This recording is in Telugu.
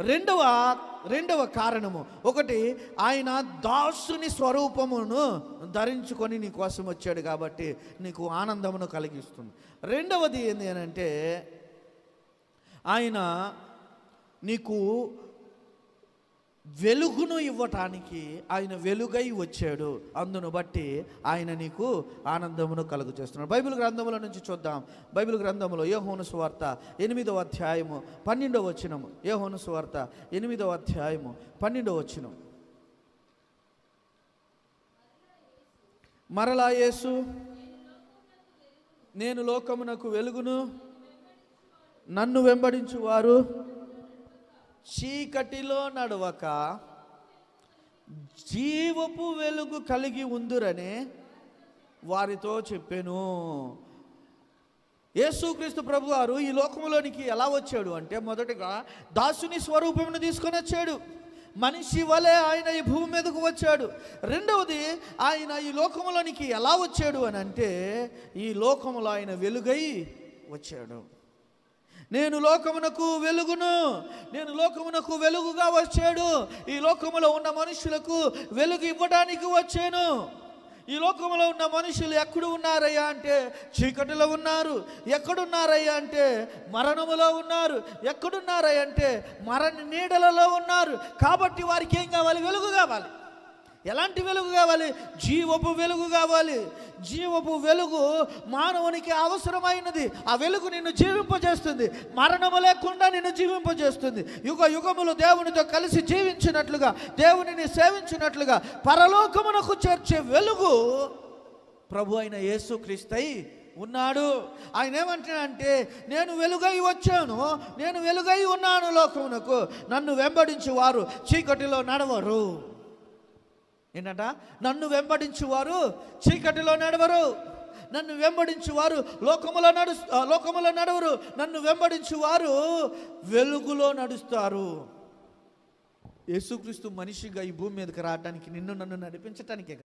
రెండవ కారణము, ఒకటి ఆయన దాసుని స్వరూపమును ధరించుకొని నీ కోసం వచ్చాడు కాబట్టి నీకు ఆనందమును కలిగిస్తుంది. రెండవది ఏంటి అని అంటే, ఆయన నీకు వెలుగును ఇవ్వటానికి ఆయన వెలుగై వచ్చాడు. అందును బట్టి ఆయన నీకు ఆనందమును కలుగు చేస్తున్నాడు. బైబిల్ గ్రంథముల నుంచి చూద్దాం. బైబిల్ గ్రంథములో యోహాను సువార్త 8వ అధ్యాయము 12వ వచనము. యోహాను సువార్త 8వ అధ్యాయము 12వ వచనం. మరలా యేసు, నేను లోకమునకు వెలుగును, నన్ను వెంబడించువారు చీకటిలో నడవక జీవపు వెలుగు కలిగి ఉందురని వారితో చెప్పాను. యేసుక్రీస్తు ప్రభువారు ఈ లోకంలోనికి ఎలా వచ్చాడు అంటే, మొదటగా దాసుని స్వరూపమును తీసుకొని వచ్చాడు. మనిషి వలె ఆయన ఈ భూమి మీదకు వచ్చాడు. రెండవది, ఆయన ఈ లోకంలోనికి ఎలా వచ్చాడు అని అంటే, ఈ లోకములో ఆయన వెలుగై వచ్చాడు. నేను లోకమునకు వెలుగును, నేను లోకమునకు వెలుగుగా వచ్చాడు. ఈ లోకములో ఉన్న మనుషులకు వెలుగు ఇవ్వడానికి వచ్చాను. ఈ లోకంలో ఉన్న మనుషులు ఎక్కడ ఉన్నారయ్యా అంటే చీకటిలో ఉన్నారు. ఎక్కడున్నారయ్యా అంటే మరణములో ఉన్నారు. ఎక్కడున్నారయ్యా అంటే మరణ నీడలలో ఉన్నారు. కాబట్టి వారికి ఏం కావాలి? వెలుగు కావాలి. ఎలాంటి వెలుగు కావాలి? జీవపు వెలుగు కావాలి. జీవపు వెలుగు మానవునికి అవసరమైనది. ఆ వెలుగు నిన్ను జీవింపజేస్తుంది. మరణము లేకుండా నిన్ను జీవింపజేస్తుంది. యుగ యుగములు దేవునితో కలిసి జీవించినట్లుగా, దేవునిని సేవించినట్లుగా పరలోకమునకు చేర్చే వెలుగు ప్రభు అయిన యేసుక్రీస్తు ఉన్నాడు. ఆయన ఏమంటాడంటే, నేను వెలుగై వచ్చాను, నేను వెలుగై ఉన్నాను లోకమునకు. నన్ను వెంబడించు వారు చీకటిలో నడవరు. ఏంటంట? నన్ను వెంబడించువారు చీకటిలో నడవరు. నన్ను వెంబడించువారు లోకములో నడవరు. నన్ను వెంబడించువారు వెలుగులో నడుస్తారు. యేసుక్రీస్తు మనిషిగా ఈ భూమి మీదకి రావడానికి, నిన్ను నన్ను నడిపించటానికే.